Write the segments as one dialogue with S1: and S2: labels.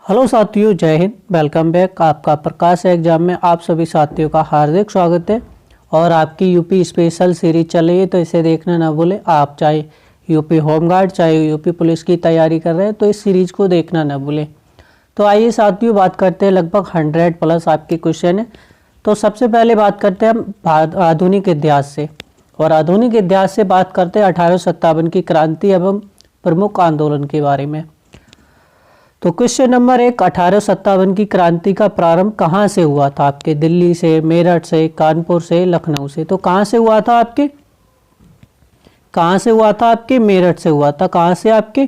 S1: Hello साथियों, जय Hind. Welcome back. आपका प्रकाश एग्जाम में आप सभी साथियों का हार्दिक स्वागत है। और आपकी यूपी स्पेशल सीरीज चल रही है, तो इसे देखना ना भूलें। आप चाहे यूपी होमगार्ड चाहे यूपी पुलिस की तैयारी कर रहे हैं तो इस सीरीज को देखना ना भूलें। तो आइए साथियों, बात करते हैं। लगभग 100 प्लस आपके क्वेश्चन है। तो सबसे पहले बात करते हैं हम आधुनिक इतिहास से। और आधुनिक इतिहास से बात करते हैं 1857 की क्रांति एवं प्रमुख आंदोलन के बारे में। तो क्वेश्चन नंबर 1, 1857 की क्रांति का प्रारंभ कहाँ से हुआ था आपके? दिल्ली से, मेरठ से, कानपुर से, लखनऊ से। तो कहाँ से हुआ था आपके? कहाँ से हुआ था आपके? मेरठ से हुआ था। कहाँ से आपके?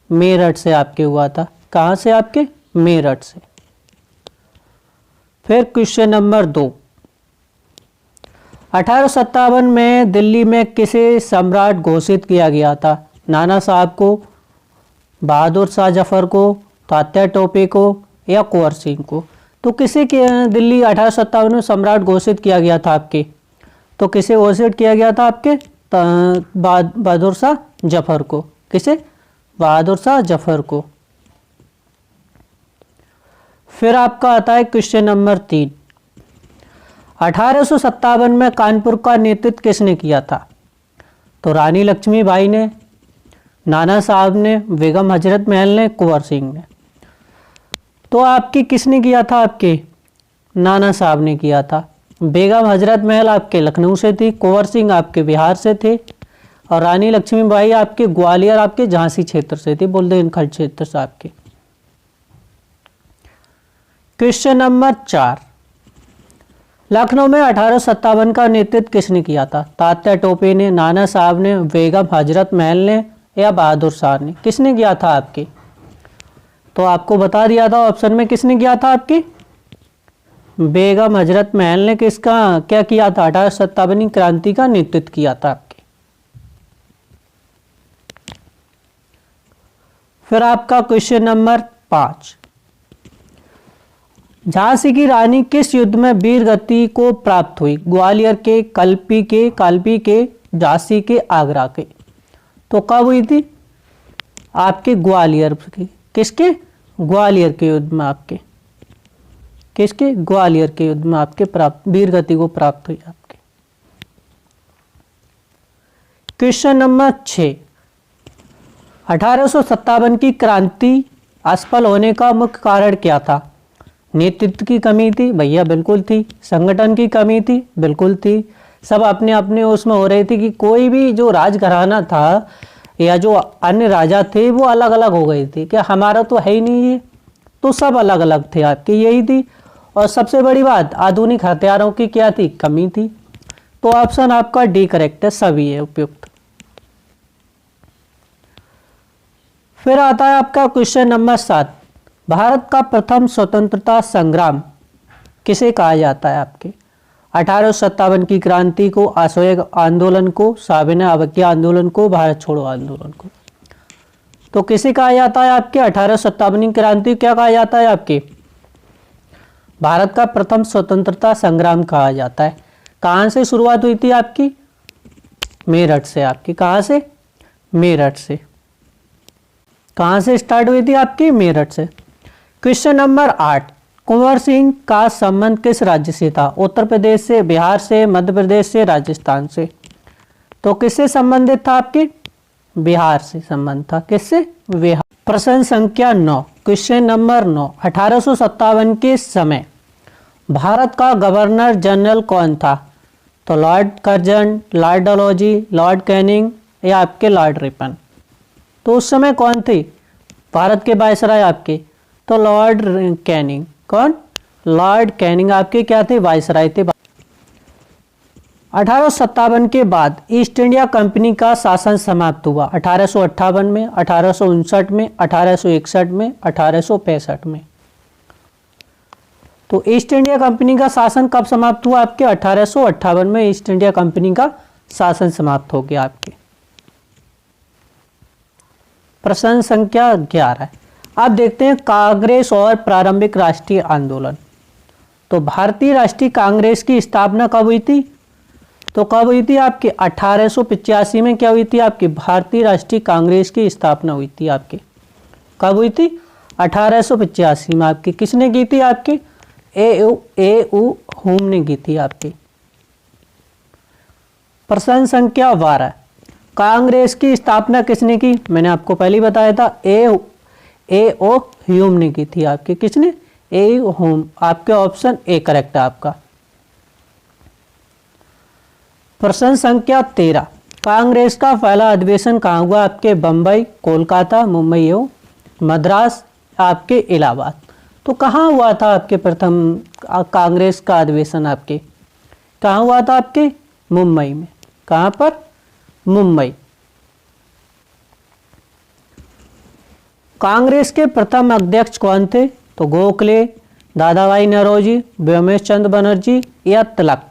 S1: मेरठ से आपके हुआ था। कहाँ से आपके? मेरठ से। फिर क्वेश्चन नंबर 2, 1857 में दिल्ली में किसे सम्राट घोषित किया गया था? नाना साहब को, बहादुर शाह जफर को, तात्या टोपे को या कुंवर सिंह को? तो किसे दिल्ली 1857 में सम्राट घोषित किया गया था आपके? तो किसे घोषित किया गया था आपके? बहादुर शाह जफर को। किसे? बहादुर शाह जफर को। फिर आपका आता है क्वेश्चन नंबर 3, 1857 में कानपुर का नेतृत्व किसने किया था? तो रानी लक्ष्मीबाई ने, नाना साहब ने, बेगम हजरत महल ने, कुंवर सिंह ने। तो आपकी किसने किया था आपके? नाना साहब ने किया था। बेगम हजरत महल आपके लखनऊ से थी, कुंवर सिंह आपके बिहार से थे, और रानी लक्ष्मीबाई आपके ग्वालियर, आपके झांसी क्षेत्र से थी, बुंदेलखंड क्षेत्र से आपके। क्वेश्चन नंबर 4, लखनऊ में 1857 का नेतृत्व किसने किया था? तात्या टोपे ने, नाना साहब ने, बेगम हजरत महल ने या बहादुर शाह ने? किसने किया था आपके? तो आपको बता दिया था ऑप्शन में, किसने किया था आपकी? बेगम हजरत महल ने किसका क्या किया था? 1857 क्रांति का नेतृत्व किया था आपके। फिर आपका क्वेश्चन नंबर 5, झांसी की रानी किस युद्ध में वीर गति को प्राप्त हुई? ग्वालियर के, कालपी के, झांसी के, आगरा के? तो कब हुई थी? आपके ग्वालियर की। किसके? ग्वालियर के युद्ध में आपके। किसके? ग्वालियर के युद्ध में आपके प्राप्त वीर गति को प्राप्त हुई आपके। क्वेश्चन नंबर 6, 1857 की क्रांति असफल होने का मुख्य कारण क्या था? नेतृत्व की कमी थी? भैया बिल्कुल थी। संगठन की कमी थी? बिल्कुल थी। सब अपने अपने उसमें हो रहे थे कि कोई भी जो राजघराना था या जो अन्य राजा थे वो अलग अलग हो गए थे कि हमारा तो है ही नहीं है, तो सब अलग अलग थे आपके, यही थी। और सबसे बड़ी बात, आधुनिक हथियारों की क्या थी? कमी थी। तो ऑप्शन आपका डी करेक्ट है, सभी है उपयुक्त। फिर आता है आपका क्वेश्चन नंबर 7, भारत का प्रथम स्वतंत्रता संग्राम किसे कहा जाता है आपके? 1857 की क्रांति को, असहयोग आंदोलन को, साविना अवज्ञा आंदोलन को, भारत छोड़ो आंदोलन को? तो किसे कहा जाता है आपके? 1857 क्रांति क्या कहा जाता है आपके? भारत का प्रथम स्वतंत्रता संग्राम कहा जाता है। कहां से शुरुआत हुई थी आपकी? मेरठ से आपकी। कहां से? मेरठ से। कहां से स्टार्ट हुई थी आपकी? मेरठ से। क्वेश्चन नंबर 8, कुंवर सिंह का संबंध किस राज्य से था? उत्तर प्रदेश से, बिहार से, मध्य प्रदेश से, राजस्थान से? तो किससे संबंधित था आपके? बिहार से संबंध था। किससे? बिहार। प्रश्न संख्या 9, क्वेश्चन नंबर 9, 1857 के समय भारत का गवर्नर जनरल कौन था? तो Lord Curzon, Lord Dalhousie, Lord Canning या आपके लॉर्ड रिपन? तो उस समय कौन थे भारत के वायसराय आपके? तो लॉर्ड कैनिंग। कौन? लॉर्ड कैनिंग आपके क्या थे? वायसराय थे। 1857 के बाद ईस्ट इंडिया कंपनी का शासन समाप्त हुआ। 1858 में, 1859 में, 1861 में, 1865 में? तो ईस्ट इंडिया कंपनी का शासन कब समाप्त हुआ आपके? 1858 में ईस्ट इंडिया कंपनी का शासन समाप्त हो गया आपके। प्रश्न संख्या 11, अब देखते हैं कांग्रेस और प्रारंभिक राष्ट्रीय आंदोलन। तो भारतीय राष्ट्रीय कांग्रेस की स्थापना कब हुई थी? तो कब हुई थी आपके? 1885 में क्या हुई थी आपकी? भारतीय राष्ट्रीय कांग्रेस की स्थापना हुई थी आपके। कब हुई थी? 1885 में आपकी किसने की थी? आपकी ए उ होम ने की थी आपकी। प्रश्न संख्या 12, कांग्रेस की स्थापना किसने की? मैंने आपको पहले ही बताया था, ए ओ ह्यूम ने की थी आपकी। किसने? ए होम। आपके ऑप्शन ए करेक्ट है आपका। प्रश्न संख्या 13, कांग्रेस का पहला अधिवेशन कहाँ हुआ? आपके बम्बई, कोलकाता, मुंबई एवं मद्रास, आपके इलाहाबाद। तो कहाँ हुआ था आपके प्रथम कांग्रेस का अधिवेशन? आपके कहाँ हुआ था? आपके मुंबई में। कहाँ पर? मुंबई। कांग्रेस के प्रथम अध्यक्ष कौन थे? तो गोखले, दादाभाई नौरोजी, व्योमेश चंद्र बनर्जी या तिलक।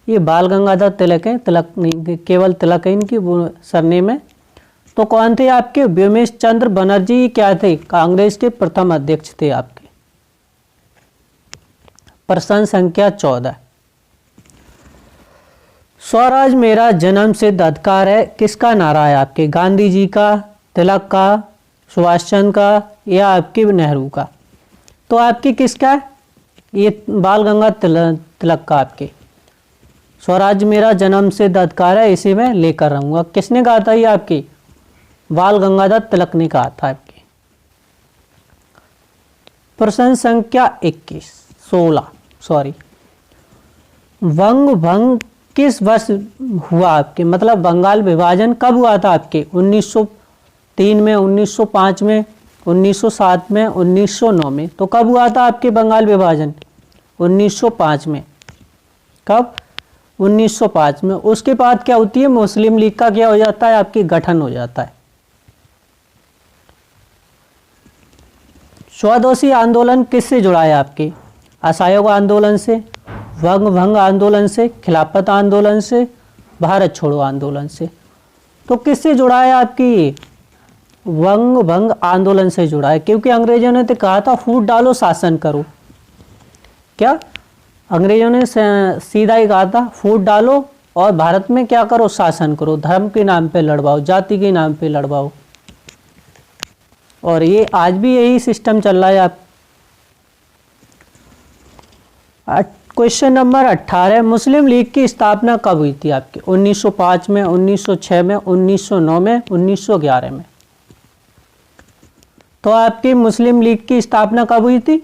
S1: ये बाल गंगाधर तिलक है, तिलक नहीं, केवल तिलक है इनकी सरनेम है। तो कौन थे आपके? व्योमेश चंद्र बनर्जी क्या थे? कांग्रेस के प्रथम अध्यक्ष थे आपके। प्रश्न संख्या 14, स्वराज मेरा जन्म सिद्ध अधिकार है, किसका नारा है? आपके गांधी जी का, तिलक का, सुभाष चंद्र का या आपके नेहरू का। तो आपकी किसका है? ये बाल गंगाधर तिलक का। आपके स्वराज मेरा जन्म सिद्ध अधिकार है, इसे मैं लेकर रहूंगा, किसने कहा था? ये आपकी बाल गंगाधर तिलक ने कहा था आपके। प्रश्न संख्या 16 वंग भंग किस वर्ष हुआ आपके? मतलब बंगाल विभाजन कब हुआ था आपके? 1903 में, 1905 में, 1907 में, 1909 में। तो कब हुआ था आपके बंगाल विभाजन? 1905 में। कब? 1905 में। उसके बाद क्या होती है? मुस्लिम लीग का क्या हो जाता है? आपकी गठन हो जाता है। स्वदेशी आंदोलन किससे जुड़ा है? आपके असहयोग आंदोलन से, वंग भंग आंदोलन से, खिलाफत आंदोलन से, भारत छोड़ो आंदोलन से। तो किससे जुड़ा है? आपकी वंग भंग आंदोलन से जुड़ा है, क्योंकि अंग्रेजों ने तो कहा था फूट डालो शासन करो। क्या अंग्रेजों ने सीधा ही कहा था, फूट डालो और भारत में क्या करो? शासन करो, धर्म के नाम पे लड़वाओ, जाति के नाम पे लड़वाओ। और ये आज भी यही सिस्टम चल रहा है। आप क्वेश्चन नंबर 18, मुस्लिम लीग की स्थापना कब हुई थी? आपके 1905 में, 1906 में, 1909 में, 1911 में। तो आपकी मुस्लिम लीग की स्थापना कब हुई थी?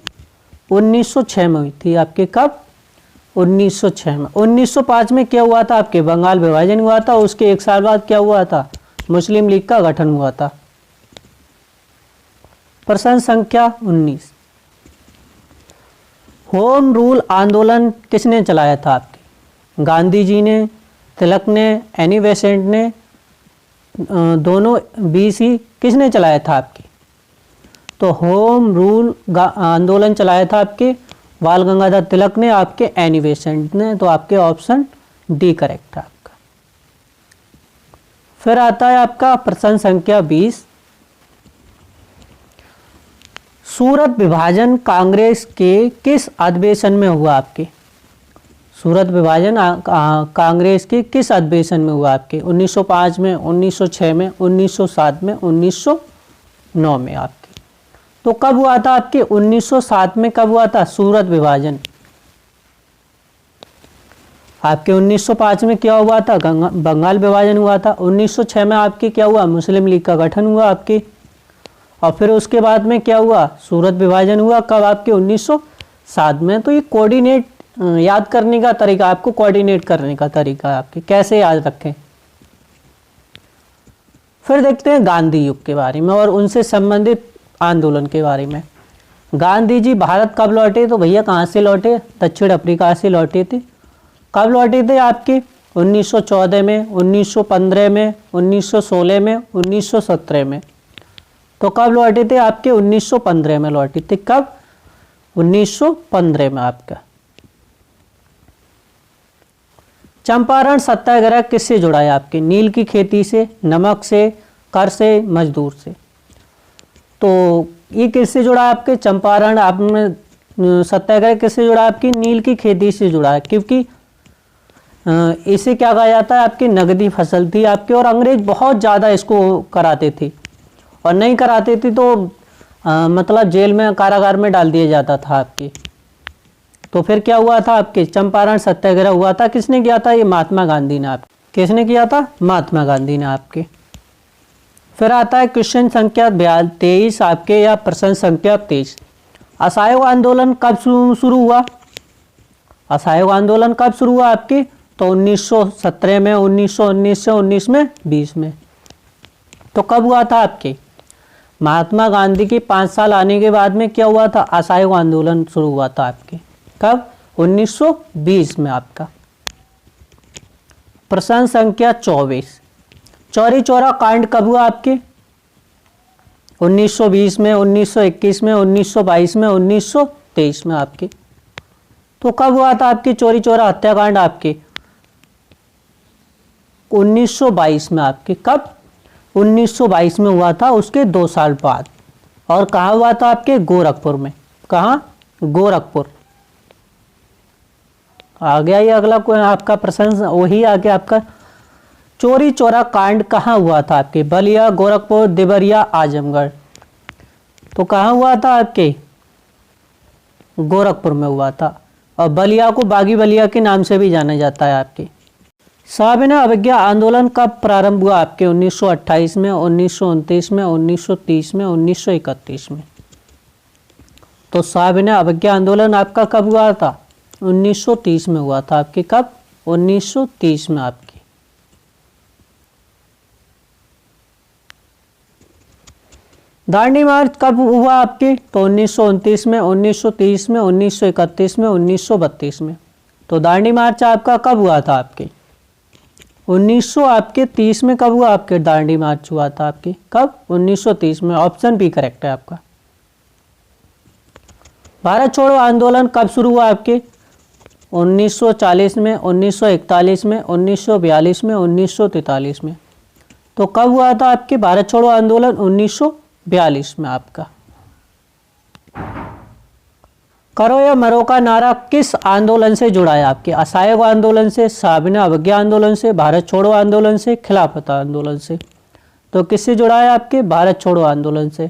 S1: 1906 में हुई थी। आपके कब? 1906 में। 1905 में क्या हुआ था? आपके बंगाल विभाजन हुआ था। उसके एक साल बाद क्या हुआ था? मुस्लिम लीग का गठन हुआ था। प्रश्न संख्या 19, होम रूल आंदोलन किसने चलाया था? आपके गांधी जी ने, तिलक ने, एनी बेसेंट ने, दोनों बीसी किसने चलाया था? आपके तो होम रूल आंदोलन चलाया था आपके बाल गंगाधर तिलक ने, आपके एनी बेसेंट ने। तो आपके ऑप्शन डी करेक्ट है आपका। फिर आता है आपका प्रश्न संख्या 20, सूरत विभाजन कांग्रेस के किस अधिवेशन में हुआ? आपके सूरत विभाजन कांग्रेस के किस अधिवेशन में हुआ? आपके 1905 में, 1906 में, 1907 में, 1909 में। आपके तो कब हुआ था? आपके 1907 में कब हुआ था सूरत विभाजन? आपके 1905 में क्या हुआ था? बंगाल विभाजन हुआ था। 1906 में आपके क्या हुआ? मुस्लिम लीग का गठन हुआ आपके। और फिर उसके बाद में क्या हुआ? सूरत विभाजन हुआ। कब? आपके 1907 में। तो ये कोऑर्डिनेट याद करने का तरीका, आपको कोऑर्डिनेट करने का तरीका आपके कैसे याद रखें। फिर देखते हैं गांधी युग के बारे में और उनसे संबंधित आंदोलन के बारे में। गांधी जी भारत कब लौटे? तो भैया कहाँ से लौटे? दक्षिण अफ्रीका से लौटे थे। कब लौटे थे? आपके 1914 में, 1915 में, 1916 में, 1917 में। तो कब लौटे थे? आपके 1915 में लौटे थे। कब? 1915 में। आपका चंपारण सत्याग्रह किससे जुड़ा है? आपके नील की खेती से, नमक से, कर से, मजदूर से। तो ये किससे जुड़ा है? आपके चंपारण आपने सत्याग्रह किससे जुड़ा है? आपकी नील की खेती से जुड़ा है, क्योंकि इसे क्या कहा जाता है? आपकी नगदी फसल थी आपके, और अंग्रेज बहुत ज़्यादा इसको कराते थे, और नहीं कराते थे तो मतलब जेल में, कारागार में डाल दिया जाता था आपके। तो फिर क्या हुआ था आपके, चंपारण सत्याग्रह हुआ था। किसने किया था, ये महात्मा गांधी ने। आप किसने किया था, महात्मा गांधी ने आपके। फिर आता है क्वेश्चन संख्या 23 आपके, या प्रश्न संख्या 23। असहयोग आंदोलन कब शुरू हुआ, असहयोग आंदोलन कब शुरू हुआ आपके, तो 1917 में, 1919 से 19 में 20 में। तो कब हुआ था आपके, महात्मा गांधी के 5 साल आने के बाद में क्या हुआ था, असहयोग आंदोलन शुरू हुआ था आपके। कब, 1920 में आपका। प्रश्न संख्या 24, चौरी चौरा कांड कब हुआ आपके, 1920 में, 1921 में, 1922 में, 1923 में आपके। तो कब हुआ था आपके चौरी चौरा हत्याकांड आपके, 1922 में आपके। कब, 1922 में हुआ था, उसके 2 साल बाद। और कहाँ हुआ था आपके, गोरखपुर में। कहाँ, गोरखपुर। आ गया ये अगला कोई आपका प्रश्न, वही आ गया आपका। चौरी चौरा कांड कहाँ हुआ था आपके, बलिया, गोरखपुर, देवरिया, आजमगढ़। तो कहाँ हुआ था आपके, गोरखपुर में हुआ था। और बलिया को बागी बलिया के नाम से भी जाना जाता है आपके। सविनय अवज्ञा आंदोलन कब प्रारंभ हुआ आपके, 1928 में, 1929 में, 1930 में, 1931 में। तो सविनय अवज्ञा आंदोलन आपका कब हुआ था, 1930 में हुआ था आपके। कब, 1930 में आपके। दांडी मार्च कब हुआ आपके, तो 1929 में, 1930 में, 1931 में, 1932 में। तो दांडी मार्च आपका कब हुआ था आपके, 1930 में। कब हुआ आपके, दांडी मार्च हुआ था आपके। कब, 1930 में। ऑप्शन बी करेक्ट है आपका। भारत छोड़ो आंदोलन कब शुरू हुआ आपके, 1940 में, 1941 में, 1942 में, 1943 में। तो कब हुआ था आपके भारत छोड़ो आंदोलन, 1942 में आपका। करो या मरो का नारा किस आंदोलन से जुड़ा है आपके, असहयोग आंदोलन से, सविनय अवज्ञा आंदोलन से, भारत छोड़ो आंदोलन से, खिलाफत आंदोलन से। तो किससे जुड़ा है आपके, भारत छोड़ो आंदोलन से।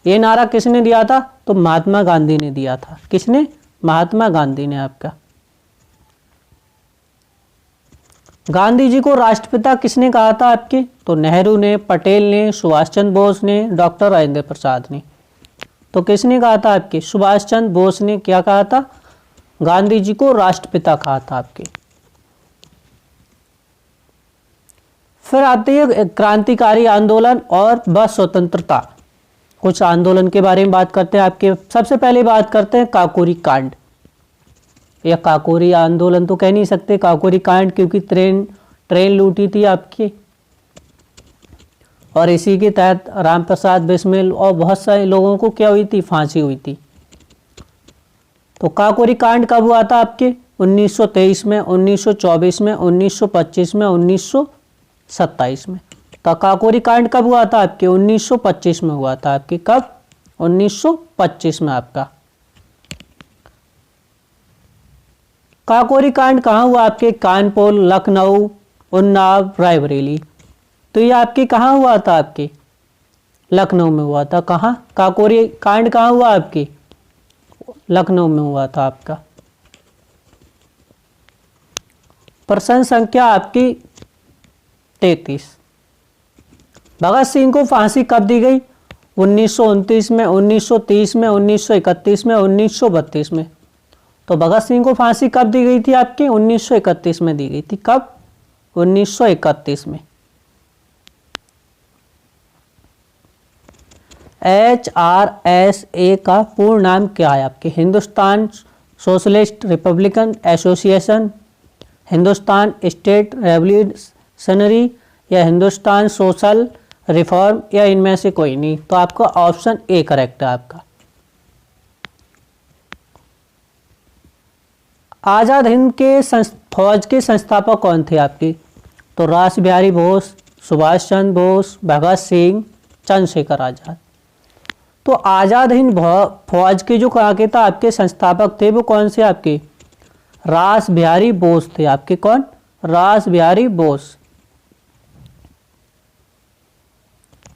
S1: ये नारा किसने दिया था, तो महात्मा गांधी ने दिया था। किसने, महात्मा गांधी ने आपका। गांधी जी को राष्ट्रपिता किसने कहा था आपके, तो नेहरू ने, पटेल ने, सुभाष चंद्र बोस ने, डॉक्टर राजेंद्र प्रसाद ने। तो किसने कहा था आपके, सुभाष चंद्र बोस ने क्या कहा था, गांधी जी को राष्ट्रपिता कहा था आपके। फिर आती है क्रांतिकारी आंदोलन और व स्वतंत्रता। कुछ आंदोलन के बारे में बात करते हैं आपके। सबसे पहले बात करते हैं काकोरी कांड, या काकोरी आंदोलन तो कह नहीं सकते, काकोरी कांड, क्योंकि ट्रेन लूटी थी आपकी, और इसी के तहत रामप्रसाद बिस्मिल और बहुत सारे लोगों को क्या हुई थी, फांसी हुई थी। तो काकोरी कांड कब हुआ था आपके, 1923 में, 1924 में, 1925 में, 1927 में। तो काकोरी कांड कब हुआ था आपके, 1925 में हुआ था आपके। कब, 1925 में आपका। काकोरी कांड कहाँ हुआ आपके, कानपुर, लखनऊ, उन्नाव, रायबरेली। तो ये आपके कहाँ हुआ था आपके, लखनऊ में हुआ था। कहाँ, काकोरी कांड कहाँ हुआ आपके, लखनऊ में हुआ था आपका। प्रश्न संख्या आपकी 33, भगत सिंह को फांसी कब दी गई, 1929 में, 1930 में, 1931 में, 1932 में। तो भगत सिंह को फांसी कब दी गई थी आपके, 1931 में दी गई थी। कब, 1931 में। HRSA का पूर्ण नाम क्या है आपके, Hindustan socialist Republican association, Hindustan state revolutionary, या हिंदुस्तान सोशल रिफॉर्म, या इनमें से कोई नहीं। तो आपका ऑप्शन ए करेक्ट है आपका। आज़ाद हिंद के फौज के संस्थापक कौन थे आपके, तो रास बिहारी बोस, सुभाष चंद्र बोस, भगत सिंह, चंद्रशेखर आज़ाद। तो आज़ाद हिंद फौज के जो कहा था आपके संस्थापक थे वो कौन से आपके, रास बिहारी बोस थे आपके। कौन, रास बिहारी बोस।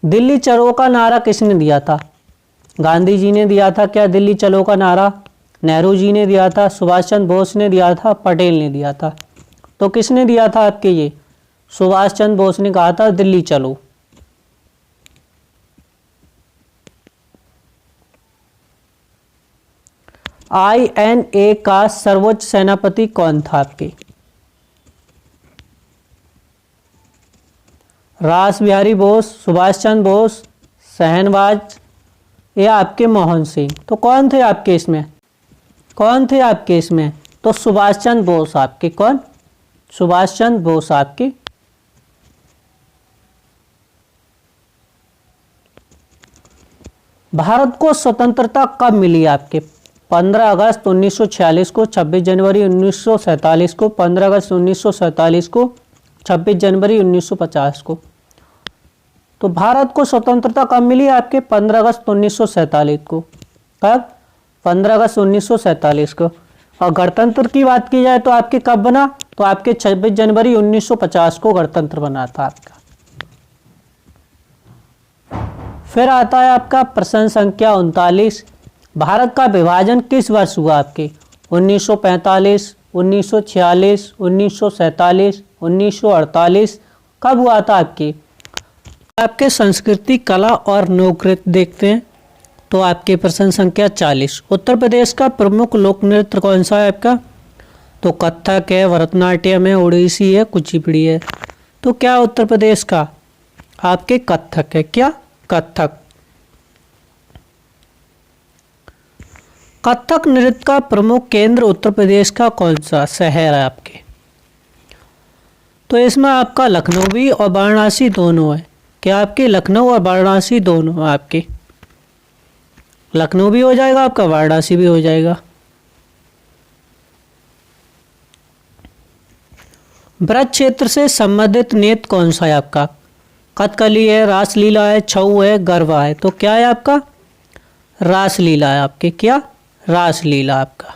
S1: दिल्ली चलो का नारा किसने दिया था, गांधी जी ने दिया था क्या दिल्ली चलो का नारा? नेहरू जी ने दिया था, सुभाष चंद्र बोस ने दिया था, पटेल ने दिया था। तो किसने दिया था आपके? ये सुभाष चंद्र बोस ने कहा था दिल्ली चलो। INA का सर्वोच्च सेनापति कौन था आपके? रास बिहारी बोस, सुभाष चंद्र बोस, शहनवाज या आपके मोहन सिंह? तो कौन थे आपके इसमें? कौन थे आपके इसमें? तो सुभाष चंद्र बोस आपके। कौन? सुभाष चंद्र बोस आपके। भारत को स्वतंत्रता कब मिली आपके? 15 अगस्त 1946 को, 26 जनवरी 1947 को, 15 अगस्त 1947 को, 26 जनवरी 1950 को। तो भारत को स्वतंत्रता कब मिली आपके? 15 अगस्त 1947 को। कब? 15 अगस्त 1947 को। और गणतंत्र की बात की जाए तो आपके कब बना? तो आपके 26 जनवरी 1950 को गणतंत्र बना था आपका। फिर आता है आपका प्रश्न संख्या 39। भारत का विभाजन किस वर्ष हुआ आपके? 1945, 1946, 1947, 1948? कब हुआ था आपके? आपके संस्कृति, कला और नृत्य देखते हैं तो आपके प्रश्न संख्या 40। उत्तर प्रदेश का प्रमुख लोक नृत्य कौन सा है आपका? तो कथक है, भरतनाट्यम है, ओडिसी है, कुचिपुड़ी है। तो क्या उत्तर प्रदेश का आपके कथक है? क्या? कथक। कथक नृत्य का प्रमुख केंद्र उत्तर प्रदेश का कौन सा शहर है आपके? तो इसमें आपका लखनऊ भी और वाराणसी दोनों है। क्या आपके? लखनऊ और वाराणसी दोनों है आपके। लखनऊ भी हो जाएगा आपका, वाराणसी भी हो जाएगा। ब्रज क्षेत्र से संबंधित नृत्य कौन सा है आपका? कथकली है, रासलीला है, छऊ है, गरबा है। तो क्या है आपका? रासलीला है आपके। क्या? रासलीला आपका।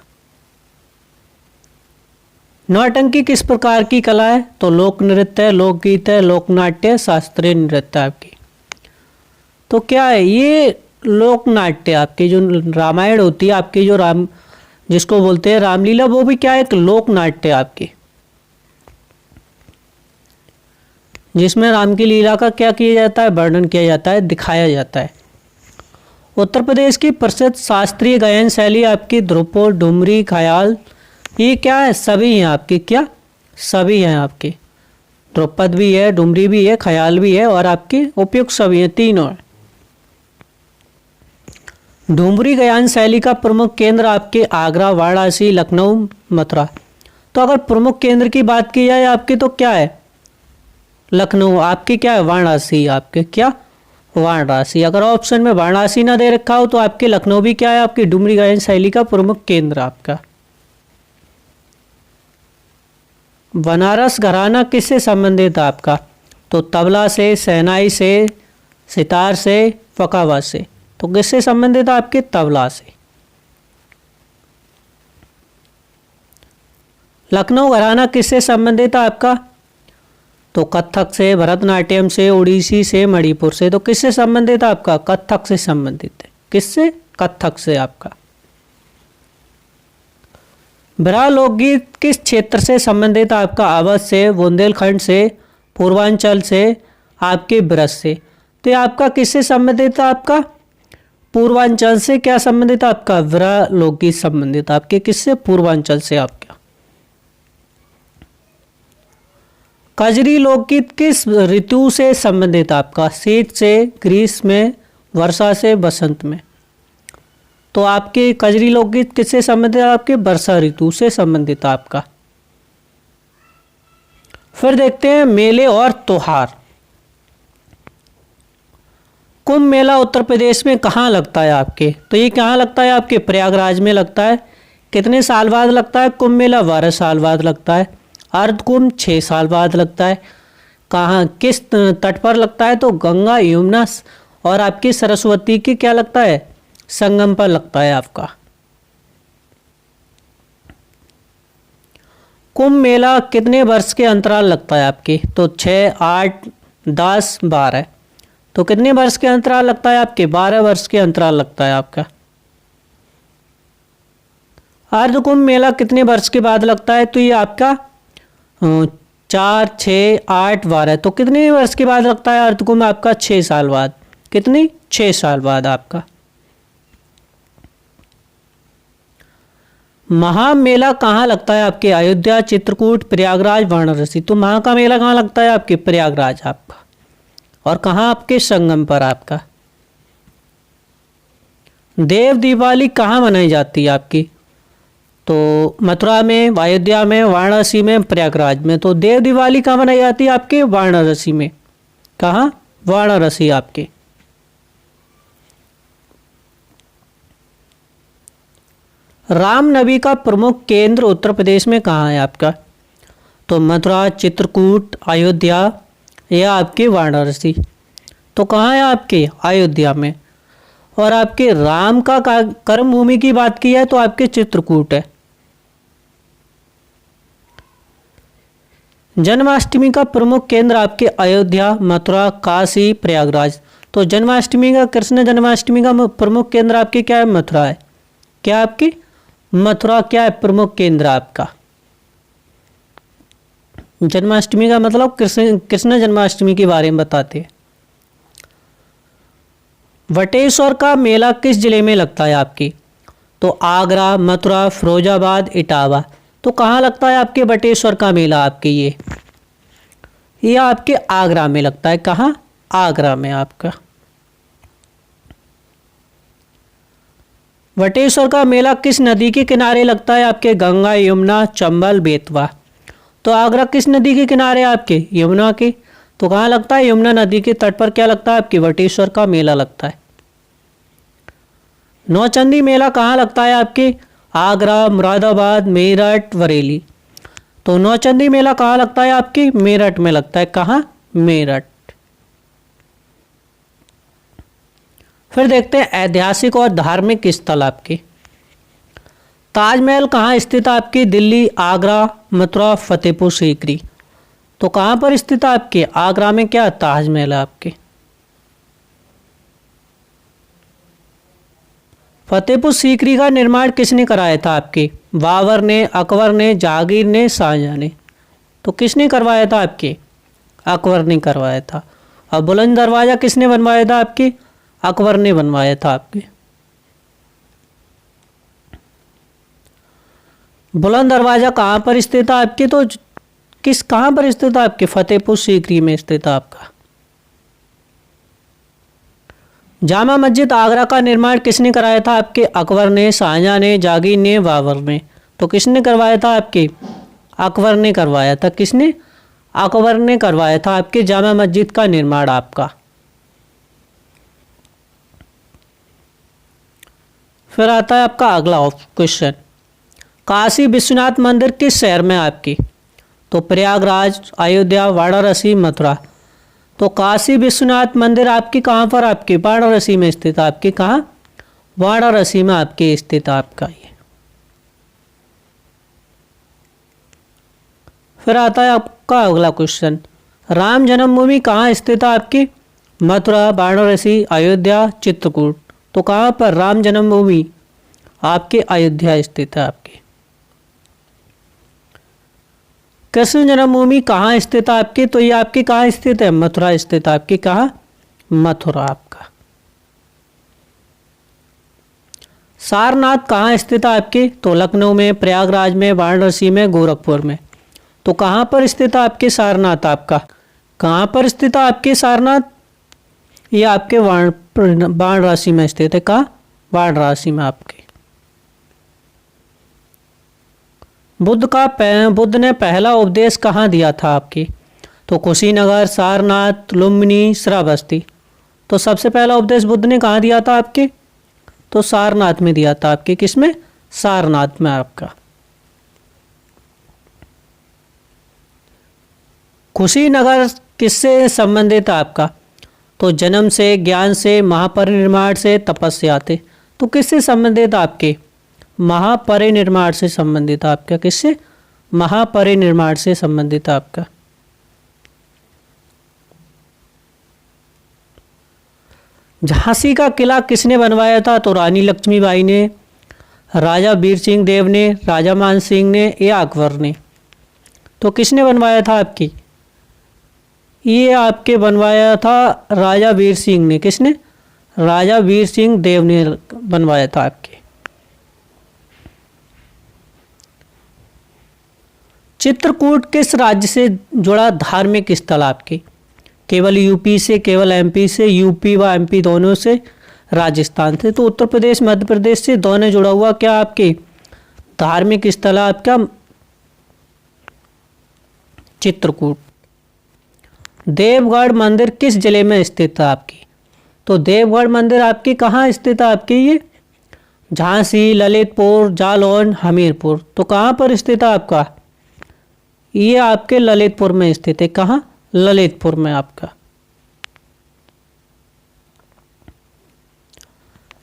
S1: नौटंकी किस प्रकार की कला है? तो लोक नृत्य है, लोकगीत है, लोकनाट्य, शास्त्रीय नृत्य आपकी। तो क्या है ये? लोकनाट्य आपकी। जो रामायण होती है आपकी, जो राम जिसको बोलते हैं रामलीला, वो भी क्या है? एक लोकनाट्य आपकी, जिसमें राम की लीला का क्या किया जाता है? वर्णन किया जाता है, दिखाया जाता है। उत्तर प्रदेश की प्रसिद्ध शास्त्रीय गायन शैली आपकी ध्रुपद, डुमरी, ख्याल, ये क्या है? सभी हैं आपके। क्या? सभी हैं आपके। ध्रुपद भी है, डुमरी भी है, ख्याल भी है और आपके उपयुक्त सभी हैं, तीनों है। डुमरी गायन शैली का प्रमुख केंद्र आपके आगरा, वाराणसी, लखनऊ, मथुरा। तो अगर प्रमुख केंद्र की बात की जाए आपके तो क्या है? लखनऊ आपके। क्या है? वाराणसी आपके। क्या? वाराणसी। अगर ऑप्शन में वाराणसी ना दे रखा हो तो आपके लखनऊ भी क्या है? आपकी डुमरी गायन शैली का प्रमुख केंद्र आपका। बनारस घराना किससे संबंधित है आपका? तो तबला से, शहनाई से, सितार से, पखावज से। तो किससे संबंधित है आपके? तबला से। लखनऊ घराना किससे संबंधित है आपका? तो कथक से, भरतनाट्यम से, ओडिसी से, मणिपुर से। तो किससे संबंधित है आपका? कथक से संबंधित है। किससे? कथक से आपका। ब्रह लोकगीत किस क्षेत्र से संबंधित है आपका? अवध से, बुंदेलखंड से, पूर्वांचल से, आपके ब्रज से। तो ये आपका किससे संबंधित है आपका? पूर्वांचल से। क्या संबंधित है आपका? ब्रह लोकगीत संबंधित आपके किससे? पूर्वांचल से आपका। कजरी लोकगीत किस ऋतु से संबंधित आपका? शीत से, ग्रीष्म में, वर्षा से, बसंत में। तो आपके कजरी लोकगीत किससे संबंधित है? आपके वर्षा ऋतु से संबंधित आपका। फिर देखते हैं मेले और त्योहार। कुंभ मेला उत्तर प्रदेश में कहाँ लगता है आपके? तो ये कहाँ लगता है आपके? प्रयागराज में लगता है। कितने साल बाद लगता है कुंभ मेला? 12 साल बाद लगता है। अर्ध कुंभ 6 साल बाद लगता है। कहाँ किस तट पर लगता है? तो गंगा, यमुना और आपकी सरस्वती की क्या लगता है? संगम पर लगता है आपका। कुंभ मेला कितने वर्ष के अंतराल लगता है आपके? तो 6, 8, 10, 12। तो कितने वर्ष के अंतराल लगता है आपके? 12 वर्ष के अंतराल लगता है आपका। अर्धकुंभ मेला कितने वर्ष के बाद लगता है? तो ये आपका 4, 6, 8, 12, तो कितने वर्ष के बाद लगता है अर्धकुंभ? आपका 6 साल बाद। कितनी? 6 साल बाद आपका। महामेला कहाँ लगता है आपके? अयोध्या, चित्रकूट, प्रयागराज, वाराणसी। तो महा का मेला कहाँ लगता है आपके? प्रयागराज आपका। और कहाँ? आपके संगम पर आपका। देव दिवाली कहाँ मनाई जाती है आपकी? तो मथुरा में, अयोध्या में, वाराणसी में, प्रयागराज में। तो देव दिवाली कहाँ मनाई जाती है आपके? वाराणसी में। कहाँ? वाराणसी आपके। रामनवमी का प्रमुख केंद्र उत्तर प्रदेश में कहाँ है आपका? तो मथुरा, चित्रकूट, अयोध्या या आपके वाराणसी। तो कहाँ है आपके? अयोध्या में। और आपके राम का कर्म भूमि की बात की है तो आपके चित्रकूट है। जन्माष्टमी का प्रमुख केंद्र आपके अयोध्या, मथुरा, काशी, प्रयागराज। तो जन्माष्टमी का, कृष्ण जन्माष्टमी का प्रमुख केंद्र आपके क्या है? मथुरा है। क्या आपकी? मथुरा क्या है प्रमुख केंद्र आपका? जन्माष्टमी का मतलब कृष्ण जन्माष्टमी के बारे में बताते हैं। वटेश्वर का मेला किस जिले में लगता है आपकी? तो आगरा, मथुरा, फिरोजाबाद, इटावा। तो कहाँ लगता है आपके वटेश्वर का मेला आपके? ये आपके आगरा में लगता है। कहाँ? आगरा में आपका। वटेश्वर का मेला किस नदी के किनारे लगता है आपके? गंगा, यमुना, चंबल, बेतवा। तो आगरा किस नदी के किनारे आपके? यमुना के। तो कहाँ लगता है? यमुना नदी के तट पर क्या लगता है आपके? वटेश्वर का मेला लगता है। नौचंदी मेला कहाँ लगता है आपके? आगरा, मुरादाबाद, मेरठ, बरेली। तो नौचंदी मेला कहाँ लगता है आपके? मेरठ में लगता है। कहाँ? मेरठ। फिर देखते हैं ऐतिहासिक और धार्मिक स्थल आपके। ताजमहल कहाँ स्थित है आपकी? दिल्ली, आगरा, मथुरा, फतेहपुर सीकरी। तो कहाँ पर स्थित है आपके? आगरा में क्या? ताजमहल है आपके। फतेहपुर सीकरी का निर्माण किसने कराया था आपके? बाबर ने, अकबर ने, जहांगीर ने, शाहजहां ने। तो किसने करवाया था आपके? अकबर ने करवाया था। और बुलंद दरवाजा किसने बनवाया था आपके? अकबर ने बनवाया था आपके। बुलंद दरवाजा कहाँ पर स्थित है आपके? तो कहाँ पर स्थित है आपके? फतेहपुर सीकरी में स्थित है आपका। जामा मस्जिद आगरा का निर्माण किसने कराया था आपके? अकबर ने, शाहजहां ने, जहांगीर ने, बाबर ने। तो किसने करवाया था आपके? अकबर ने करवाया था। किसने? अकबर ने करवाया था आपके जामा मस्जिद का निर्माण आपका। फिर आता है आपका अगला क्वेश्चन। काशी विश्वनाथ मंदिर किस शहर में आपकी? तो प्रयागराज, अयोध्या, वाराणसी, मथुरा। तो काशी विश्वनाथ मंदिर आपकी कहाँ पर? आपकी वाराणसी में स्थित है आपकी। कहाँ? वाराणसी में आपके स्थित है आपका ये। फिर आता है आपका अगला क्वेश्चन। राम जन्मभूमि कहाँ स्थित है आपकी? मथुरा, वाराणसी, अयोध्या, चित्रकूट। तो कहाँ पर राम जन्मभूमि आपके? अयोध्या स्थित है आपकी। कृष्ण जन्मभूमि कहाँ स्थित है आपकी? तो ये आपकी कहाँ स्थित है? मथुरा स्थित है आपकी। कहाँ? मथुरा आपका। सारनाथ कहाँ स्थित है आपकी? तो लखनऊ में, प्रयागराज में, वाराणसी में, गोरखपुर में। तो कहाँ पर स्थित है आपके सारनाथ आपका? कहाँ पर स्थित है आपके सारनाथ? ये आपके वाराणसी में स्थित है। कहाँ? वाराणसी में आपके। बुद्ध ने पहला उपदेश कहाँ दिया था आपके? तो कुशीनगर, सारनाथ, लुम्बिनी, श्रावस्ती। तो सबसे पहला उपदेश बुद्ध ने कहाँ दिया था आपके? तो सारनाथ में दिया था आपके। किसमें? सारनाथ में आपका। कुशीनगर किससे संबंधित है आपका? तो जन्म से, ज्ञान से, महापरिनिर्वाण से, तपस्या से। तो किससे संबंधित आपके? महापरिनिर्वाण से संबंधित आपका। किससे? महापरिनिर्वाण से संबंधित आपका। झांसी का किला किसने बनवाया था? तो रानी लक्ष्मीबाई ने, राजा वीर सिंह देव ने, राजा मान सिंह ने या अकबर ने? तो किसने बनवाया था आपकी? ये आपके बनवाया था राजा वीर सिंह ने। किसने? राजा वीर सिंह देव ने बनवाया था आपके। चित्रकूट किस राज्य से जुड़ा धार्मिक स्थल आपके? केवल यूपी से, केवल एमपी से, यूपी व एमपी दोनों से, राजस्थान से? तो उत्तर प्रदेश मध्य प्रदेश से दोनों जुड़ा हुआ क्या आपके धार्मिक स्थल है आपका चित्रकूट। देवगढ़ मंदिर किस जिले में स्थित है आपकी? तो देवगढ़ मंदिर आपकी कहाँ स्थित है आपकी? ये झांसी, ललितपुर, जालौन, हमीरपुर। तो कहाँ पर स्थित है आपका? ये आपके ललितपुर में स्थित है। कहाँ? ललितपुर में आपका।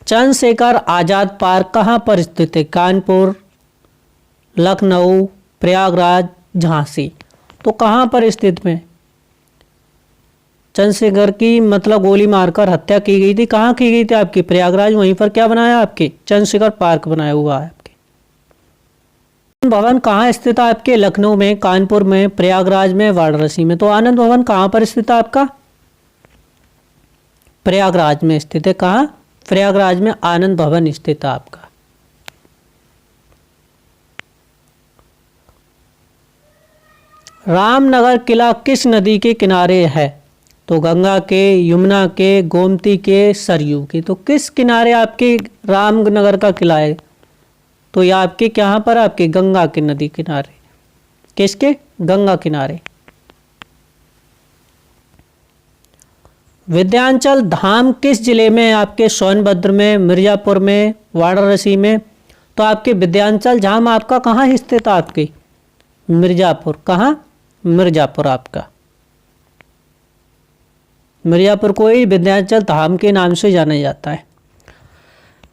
S1: चंद्रशेखर आजाद पार्क कहाँ पर स्थित है? कानपुर, लखनऊ, प्रयागराज, झांसी। तो कहाँ पर स्थित में? चंद्रशेखर की मतलब गोली मारकर हत्या की गई थी, कहाँ की गई थी आपकी? प्रयागराज। वहीं पर क्या बनाया आपके? चंद्रशेखर पार्क बनाया हुआ है आपके। भवन कहाँ स्थित है आपके? लखनऊ में, कानपुर में, प्रयागराज में, वाराणसी में। तो आनंद भवन कहाँ पर स्थित है आपका? प्रयागराज में स्थित है। कहाँ? प्रयागराज में आनंद भवन स्थित है आपका। रामनगर किला किस नदी के किनारे है? तो गंगा के, यमुना के, गोमती के, सरयू के। तो किस किनारे आपके रामनगर का किला है? तो यह आपके कहाँ पर? आपके गंगा के नदी किनारे। किसके? गंगा किनारे। विंध्याचल धाम किस जिले में है आपके? सोनभद्र में, मिर्जापुर में, वाराणसी में। तो आपके विंध्याचल धाम आपका कहाँ स्थित है आपके? मिर्जापुर। कहाँ? मिर्जापुर आपका। मिर्जापुर को ही विंध्याचल धाम के नाम से जाना जाता है।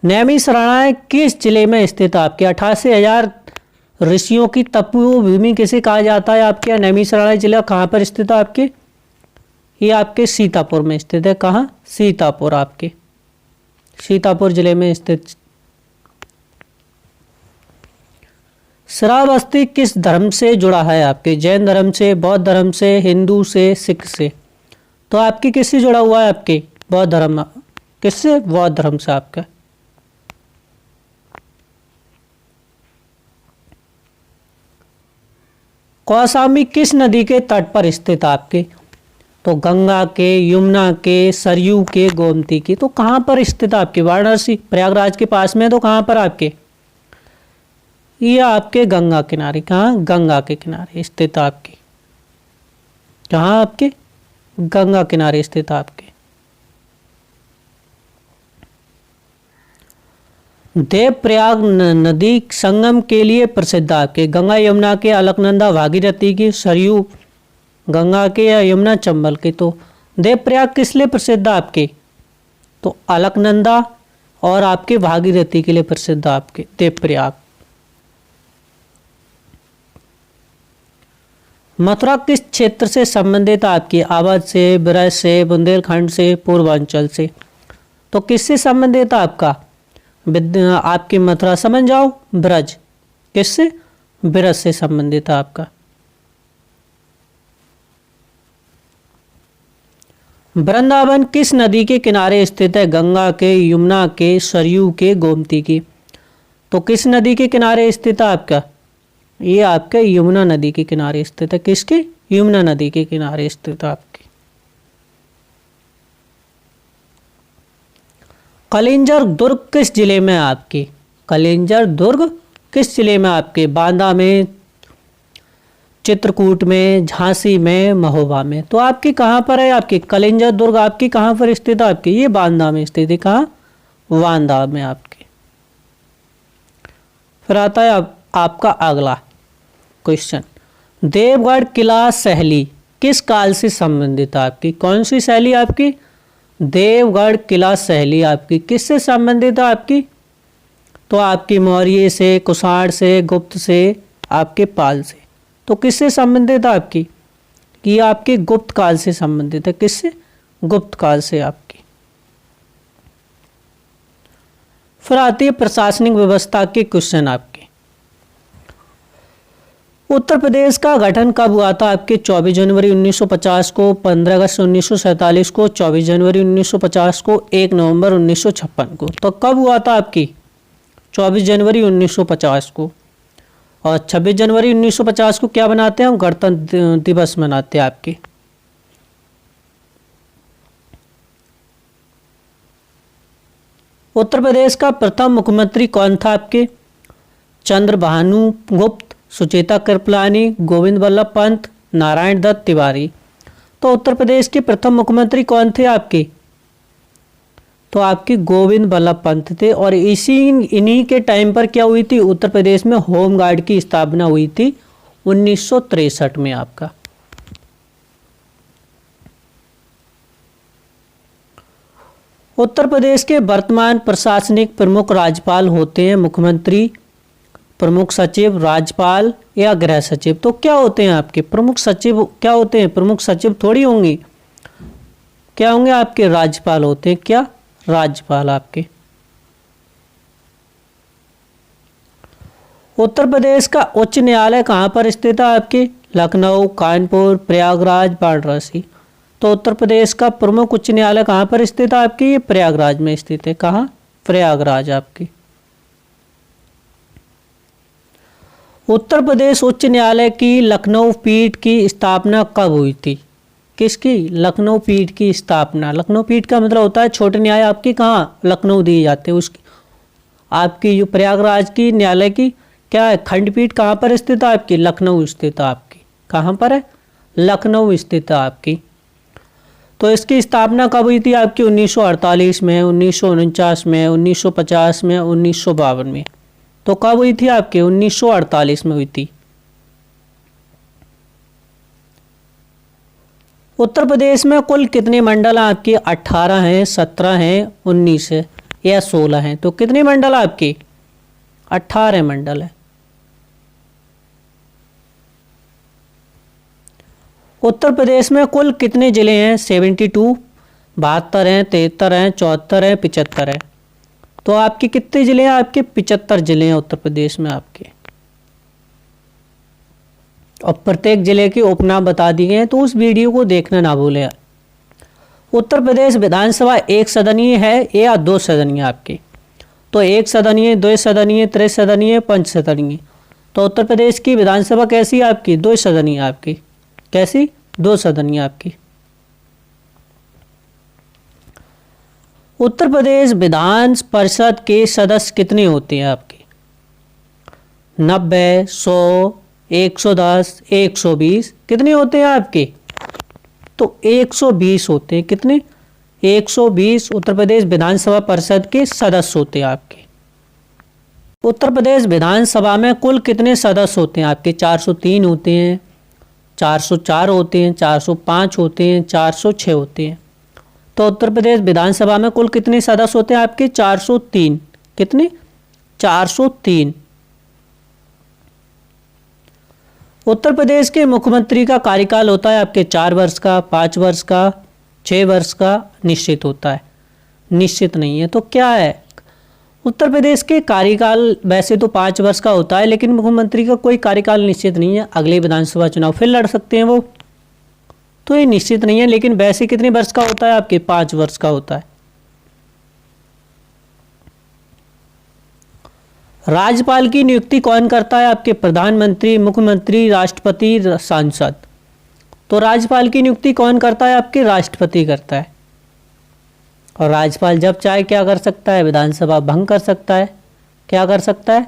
S1: नैमिषारण्य किस जिले में स्थित है आपके? 88,000 ऋषियों की तपोभूमि किसे कहा जाता है आपके? नैमिषारण्य जिला कहाँ पर स्थित है आपके? ये आपके सीतापुर में स्थित है। कहाँ? सीतापुर आपके, सीतापुर जिले में स्थित। श्रावस्ती किस धर्म से जुड़ा है आपके? जैन धर्म से, बौद्ध धर्म से, हिंदू से, सिख से। तो आपकी किससे जुड़ा हुआ है आपके? बौद्ध धर्म। किससे? बौद्ध धर्म से आपका। कौशाम्बी किस नदी के तट पर स्थित आपके? तो गंगा के, यमुना के, सरयू के, गोमती के। तो कहाँ पर स्थित आपके? वाराणसी, प्रयागराज के पास में। तो कहाँ पर आपके? ये आपके गंगा किनारे। कहाँ? गंगा के किनारे स्थित आपके। कहाँ आपके? गंगा किनारे स्थित आपके। देवप्रयाग नदी संगम के लिए प्रसिद्ध आपके? गंगा यमुना के, अलकनंदा भागीरथी की, सरयू गंगा के या यमुना चंबल के। तो देवप्रयाग किस लिए प्रसिद्ध आपके? तो अलकनंदा और आपके भागीरथी के लिए प्रसिद्ध आपके देवप्रयाग। मथुरा किस क्षेत्र से संबंधित आपकी? अवध से, ब्रज से, बुंदेलखंड से, पूर्वांचल से। तो किससे संबंधित आपका? आपकी मथुरा समझ जाओ, ब्रज। किससे? ब्रज से संबंधित है आपका। वृंदावन किस नदी के किनारे स्थित है? गंगा के, यमुना के, सरयू के, गोमती के। तो किस नदी के किनारे स्थित है आपका? ये आपके यमुना नदी के किनारे स्थित है। किसके? यमुना नदी के किनारे स्थित है आपके। कलिंजर दुर्ग किस जिले में है आपके? कलिंजर दुर्ग किस जिले में आपके? बांदा में, चित्रकूट में, झांसी में, महोबा में। तो आपकी कहाँ पर है आपकी कलिंजर दुर्ग? आपकी कहाँ पर स्थित है आपकी? ये बांदा में स्थित है। कहाँ? बांदा में आपके। फिर आता है आपका अगला क्वेश्चन। देवगढ़ किला शैली किस काल से संबंधित है आपकी? कौन सी शैली आपकी? देवगढ़ किला शैली आपकी किससे संबंधित है आपकी? तो आपकी मौर्य से, कुषाण से, गुप्त से, आपके पाल से। तो किससे संबंधित है आपकी? कि आपके गुप्त काल से संबंधित है। किससे? गुप्त काल से आपकी। फिर आती है प्रशासनिक व्यवस्था के क्वेश्चन आपके। उत्तर प्रदेश का गठन कब हुआ था आपके? 24 जनवरी 1950 को, 15 अगस्त 1947 को, 24 जनवरी 1950 को, 1 नवंबर 1956 को। तो कब हुआ था आपकी? 24 जनवरी 1950 को। और 26 जनवरी 1950 को क्या बनाते हैं हम? गणतंत्र दिवस मनाते हैं आपके। उत्तर प्रदेश का प्रथम मुख्यमंत्री कौन था आपके? चंद्रभानु गुप्त, सुचेता कृपलानी, गोविंद वल्लभ पंत, नारायण दत्त तिवारी। तो उत्तर प्रदेश के प्रथम मुख्यमंत्री कौन थे आपके? तो आपके गोविंद वल्लभ पंत थे। और इन्हीं के टाइम पर क्या हुई थी? उत्तर प्रदेश में होम गार्ड की स्थापना हुई थी 1963 में आपका। उत्तर प्रदेश के वर्तमान प्रशासनिक प्रमुख राज्यपाल होते हैं मुख्यमंत्री, प्रमुख सचिव, राज्यपाल या गृह सचिव। तो क्या होते हैं आपके प्रमुख सचिव? क्या होते हैं? प्रमुख सचिव थोड़ी होंगे, क्या होंगे आपके? राज्यपाल होते हैं। क्या? राज्यपाल आपके। उत्तर प्रदेश का उच्च न्यायालय कहाँ पर स्थित है आपके? लखनऊ, कानपुर, प्रयागराज, वाराणसी। तो उत्तर प्रदेश का प्रमुख उच्च न्यायालय कहाँ पर स्थित है आपके? ये प्रयागराज में स्थित है। कहाँ? प्रयागराज आपकी। उत्तर प्रदेश उच्च न्यायालय की लखनऊ पीठ की स्थापना कब हुई थी? किसकी? लखनऊ पीठ की स्थापना। लखनऊ पीठ का मतलब होता है छोटे न्याय आपकी कहाँ? लखनऊ दिए जाते हैं। उसकी आपकी जो प्रयागराज की न्यायालय की क्या है? खंडपीठ कहाँ पर स्थित है आपकी? लखनऊ स्थित है आपकी। कहाँ पर है? लखनऊ स्थित है आपकी। तो इसकी स्थापना कब हुई थी आपकी? 1948 में, 1949 में, 1950 में, 1952 में। तो कब हुई थी आपके? 1948 में हुई थी। उत्तर प्रदेश में कुल कितने मंडल हैं आपके? 18 हैं, 17 हैं, 19 है या 16 हैं। तो कितने मंडल आपके? 18 मंडल है। उत्तर प्रदेश में कुल कितने जिले हैं? 72, 72 हैं, 73 हैं, 74 हैं, 75 हैं। तो आपके कितने जिले हैं आपके? 75 जिले हैं उत्तर प्रदेश में आपके। और प्रत्येक जिले के उपनाम बता दिए हैं, तो उस वीडियो को देखना ना भूलें। उत्तर प्रदेश विधानसभा एक सदनीय है या दो सदनीय आपके? तो एक सदनीय, दो सदनीय, त्रिसदनीय, पंच सदनीय। तो उत्तर प्रदेश की विधानसभा कैसी है आपकी? दो सदनीय आपकी। कैसी? दो सदनीय आपकी। उत्तर प्रदेश विधान परिषद के सदस्य कितने होते हैं आपके? 90, 100, 110, 120। कितने होते हैं आपके? तो 120 होते हैं। कितने? 120 उत्तर प्रदेश विधानसभा परिषद के सदस्य होते हैं आपके। उत्तर प्रदेश विधानसभा में कुल कितने सदस्य होते हैं आपके? 403 होते हैं, 404 होते हैं, 405 होते हैं, 406 होते हैं। तो उत्तर प्रदेश विधानसभा में कुल कितने सदस्य होते हैं आपके? 403। कितने? 403। उत्तर प्रदेश के मुख्यमंत्री का कार्यकाल होता है आपके 4 वर्ष का, 5 वर्ष का, 6 वर्ष का, निश्चित होता है। निश्चित नहीं है तो क्या है? उत्तर प्रदेश के कार्यकाल वैसे तो 5 वर्ष का होता है, लेकिन मुख्यमंत्री का कोई कार्यकाल निश्चित नहीं है। अगले विधानसभा चुनाव फिर लड़ सकते हैं वो, तो ये निश्चित नहीं है। लेकिन वैसे कितने वर्ष का होता है आपके? 5 वर्ष का होता है। राज्यपाल की नियुक्ति कौन करता है आपके? प्रधानमंत्री, मुख्यमंत्री, राष्ट्रपति, सांसद। तो राज्यपाल की नियुक्ति कौन करता है आपके? राष्ट्रपति करता है। और राज्यपाल जब चाहे क्या कर सकता है? विधानसभा भंग कर सकता है। क्या कर सकता है?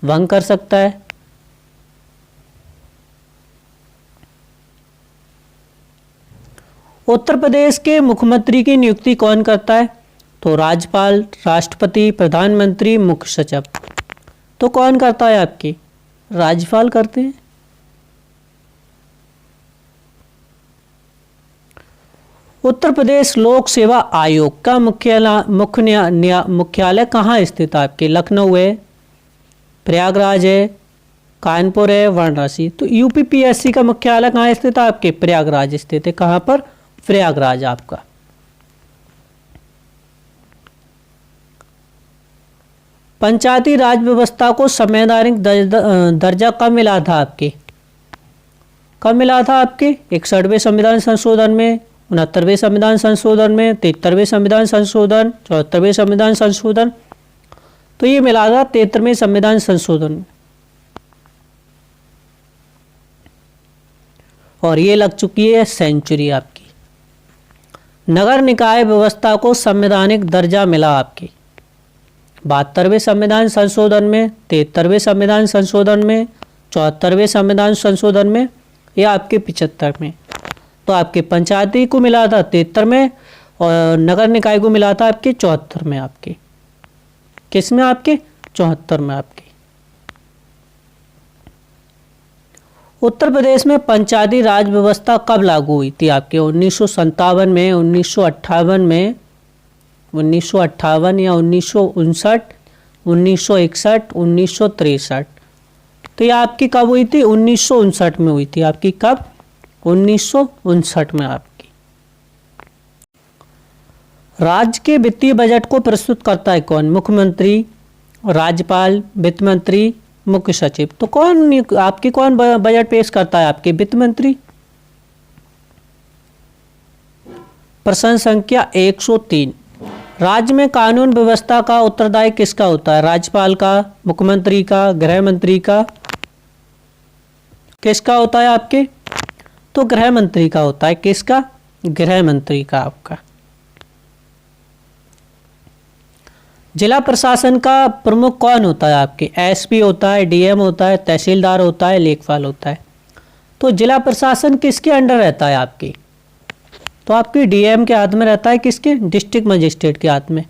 S1: भंग कर सकता है। उत्तर प्रदेश के मुख्यमंत्री की नियुक्ति कौन करता है? तो राज्यपाल, राष्ट्रपति, प्रधानमंत्री, मुख्य सचिव। तो कौन करता है आपकी? राज्यपाल करते हैं। उत्तर प्रदेश लोक सेवा आयोग का मुख्यालय कहाँ स्थित है आपके? लखनऊ है, प्रयागराज है, कानपुर है, वाराणसी। तो यूपीपीएससी का मुख्यालय कहाँ स्थित है आपके? प्रयागराज स्थित है। कहाँ पर? प्रयागराज आपका। पंचायती राज व्यवस्था को संवैधानिक दर्जा कब मिला था आपके? कब मिला था आपके? 61वें संविधान संशोधन में, 69वें संविधान संशोधन में, 73वें संविधान संशोधन, 74वें संविधान संशोधन। तो ये मिला था 73वें संविधान संशोधन में, और ये लग चुकी है सेंचुरी आपकी। नगर निकाय व्यवस्था को संवैधानिक दर्जा मिला आपकी 72वें संविधान संशोधन में, 73वें संविधान संशोधन में, 74वें संविधान संशोधन में, या आपके 75 में। तो आपके पंचायती को मिला था 73 में और नगर निकाय को मिला था आपके 74 में। आपके किस में? आपके 74 में। आपके उत्तर प्रदेश में पंचायती राज व्यवस्था कब लागू हुई थी आपके? 1957 में, 1958 में, 1958 या 1959, 1961, 1963। तो ये आपकी कब हुई थी? 1959 में हुई थी आपकी। कब? 1959 में आपकी। राज्य के वित्तीय बजट को प्रस्तुत करता है कौन? मुख्यमंत्री, राज्यपाल, वित्त मंत्री, मुख्य सचिव। तो कौन आपकी कौन बजट पेश करता है? आपके वित्त मंत्री। प्रश्न संख्या 103। राज्य में कानून व्यवस्था का उत्तरदायी किसका होता है? राज्यपाल का, मुख्यमंत्री का, गृह मंत्री का? किसका होता है आपके? तो गृह मंत्री का होता है। किसका? गृह मंत्री का आपका। जिला प्रशासन का प्रमुख कौन होता है आपके? एसपी होता है, डीएम होता है, तहसीलदार होता है, लेखपाल होता है। तो जिला प्रशासन किसके अंडर रहता है आपकी? तो आपकी डीएम के हाथ में रहता है। किसके? डिस्ट्रिक्ट मजिस्ट्रेट के हाथ में।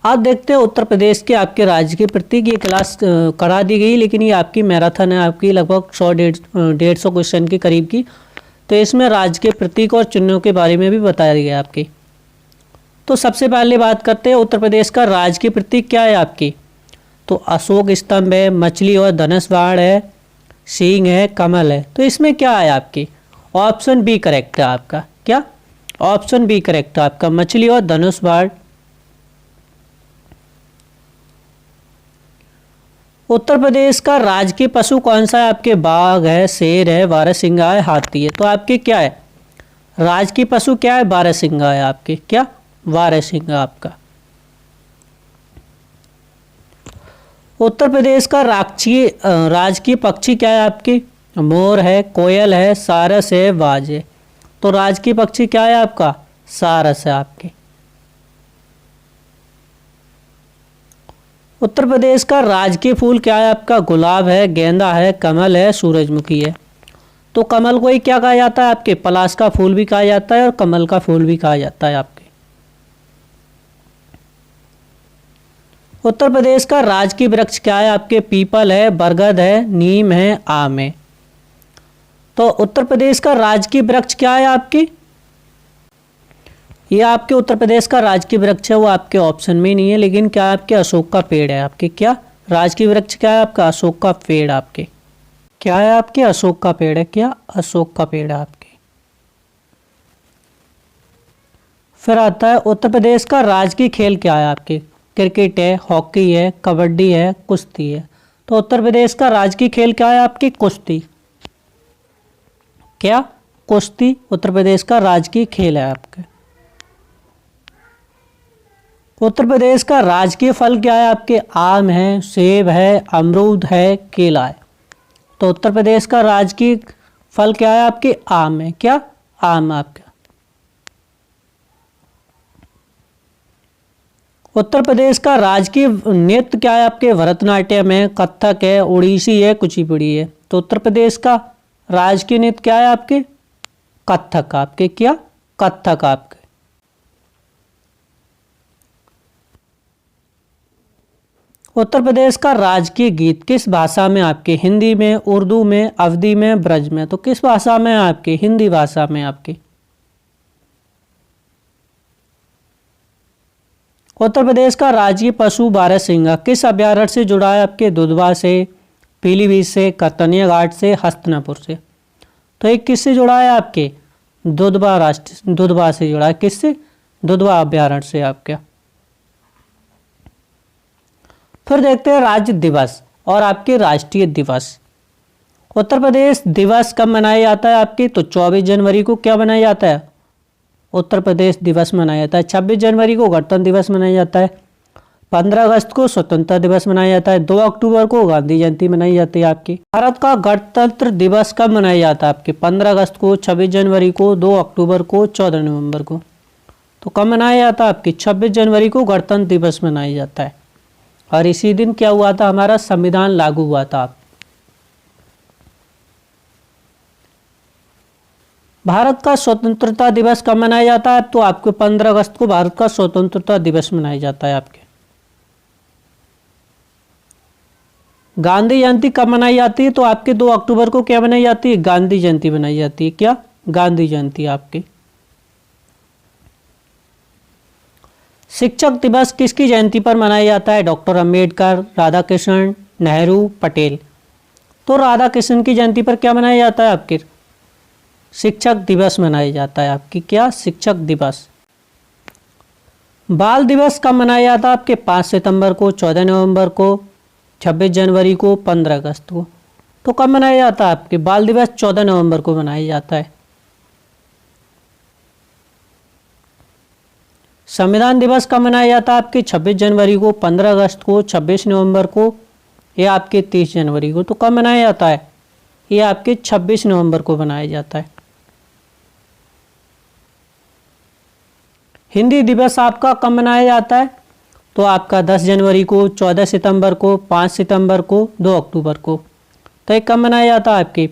S1: आप देखते हैं उत्तर प्रदेश के आपके राज्य के प्रति ये क्लास करा दी गई, लेकिन ये आपकी मैराथन है आपकी, लगभग 100-150 क्वेश्चन के करीब की। तो इसमें राज्य के प्रतीक और चिन्हों के बारे में भी बताया गया आपकी। तो सबसे पहले बात करते हैं उत्तर प्रदेश का राज्य के प्रतीक क्या है आपकी? तो अशोक स्तंभ है, मछली और धनुष बाण है, सिंह है, कमल है। तो इसमें क्या है आपकी? ऑप्शन बी करेक्ट है आपका। क्या? ऑप्शन बी करेक्ट है आपका, मछली और धनुष बाण। उत्तर प्रदेश का राजकीय पशु कौन सा है आपके? बाघ है, शेर है, बारहसिंगा है, हाथी है। तो आपके क्या है? राजकीय पशु क्या है? बारहसिंगा है आपके। क्या? बारहसिंगा आपका। उत्तर प्रदेश का राजकीय पक्षी क्या है आपके? मोर है, कोयल है, सारस है, बाज है। तो राजकीय पक्षी क्या है आपका? सारस है आपके। उत्तर प्रदेश का राजकीय फूल क्या है आपका? गुलाब है, गेंदा है, कमल है, सूरजमुखी है। तो कमल को ही क्या कहा जाता है आपके? पलाश का फूल भी कहा जाता है और कमल का फूल भी कहा जाता है आपके। उत्तर प्रदेश का राजकीय वृक्ष क्या है आपके? पीपल है, बरगद है, नीम है, आम है। तो उत्तर प्रदेश का राजकीय वृक्ष क्या है आपकी? ये आपके उत्तर प्रदेश का राजकीय वृक्ष है, वो आपके ऑप्शन में नहीं है, लेकिन क्या आपके? अशोक का पेड़ है आपके। क्या? राजकीय वृक्ष क्या है आपका? अशोक का पेड़ आपके। क्या है आपके? अशोक का पेड़ है। क्या? अशोक का पेड़ है आपके। फिर आता है उत्तर प्रदेश का राजकीय खेल क्या है आपके? क्रिकेट है, हॉकी है, कबड्डी है, कुश्ती है। तो उत्तर प्रदेश का राजकीय खेल क्या है आपकी? कुश्ती। क्या? कुश्ती उत्तर प्रदेश का राजकीय खेल है आपके। उत्तर प्रदेश का राजकीय फल क्या है आपके? आम है, सेब है, अमरूद है, केला है। तो उत्तर प्रदेश का राजकीय फल क्या है आपके? आम है। क्या? आम आपका। उत्तर प्रदेश का राजकीय नृत्य क्या है आपके? भरतनाट्यम है, कथक है, ओडिसी है, कुचिपुड़ी है। तो उत्तर प्रदेश का राजकीय नृत्य क्या है आपके? कथक आपके। क्या? कथक आपके। उत्तर प्रदेश का राजकीय गीत किस भाषा में आपके? हिंदी में, उर्दू में, अवधी में, ब्रज में। तो किस भाषा में आपके? हिंदी भाषा में आपके। उत्तर प्रदेश का राजकीय पशु बारहसिंगा किस अभ्यारण्य से जुड़ा है आपके? दुधवा से, पीलीभीत से, करतनिया घाट से, हस्तिनापुर से। तो एक किससे जुड़ा है आपके? दुधवा से जुड़ा है। किससे? दुधवा अभ्यारण्य से आपका। फिर देखते हैं राज्य दिवस और आपके राष्ट्रीय दिवस। उत्तर प्रदेश दिवस कब मनाया जाता है आपकी? तो 24 जनवरी को क्या मनाया जाता है? उत्तर प्रदेश दिवस मनाया जाता है। 26 जनवरी को गणतंत्र दिवस मनाया जाता है। 15 अगस्त को स्वतंत्रता दिवस मनाया जाता है। 2 अक्टूबर को गांधी जयंती मनाई जाती है आपकी। भारत का गणतंत्र दिवस कब मनाया जाता है आपके? 15 अगस्त को, 26 जनवरी को, 2 अक्टूबर को, 14 नवंबर को। तो कब मनाया जाता है आपकी? 26 जनवरी को गणतंत्र दिवस मनाया जाता है। और इसी दिन क्या हुआ था? हमारा संविधान लागू हुआ था। भारत का स्वतंत्रता दिवस कब मनाया जाता है? तो आपके 15 अगस्त को भारत का स्वतंत्रता दिवस मनाया जाता है आपके। गांधी जयंती कब मनाई जाती है? तो आपके 2 अक्टूबर को क्या मनाई जाती है? गांधी जयंती मनाई जाती है। क्या? गांधी जयंती आपकी। शिक्षक दिवस किसकी जयंती पर मनाया जाता है? डॉक्टर अंबेडकर, राधा कृष्ण, नेहरू, पटेल। तो राधा कृष्ण की जयंती पर क्या मनाया जाता है आपके? शिक्षक दिवस मनाया जाता है आपकी। क्या? शिक्षक दिवस। बाल दिवस कब मनाया जाता है आपके? 5 सितंबर को, 14 नवंबर को, 26 जनवरी को, 15 अगस्त को। तो कब मनाया जाता है आपके? बाल दिवस 14 नवंबर को मनाया जाता है। संविधान दिवस कब मनाया जाता है आपके? 26 जनवरी को, 15 अगस्त को, 26 नवंबर को, या आपके 30 जनवरी को। तो कब मनाया जाता है? ये आपके 26 नवंबर को मनाया जाता है। हिंदी दिवस आपका कब मनाया जाता है? तो आपका 10 जनवरी को, 14 सितंबर को, 5 सितंबर को, 2 अक्टूबर को। तो ये कब मनाया जाता है आपके?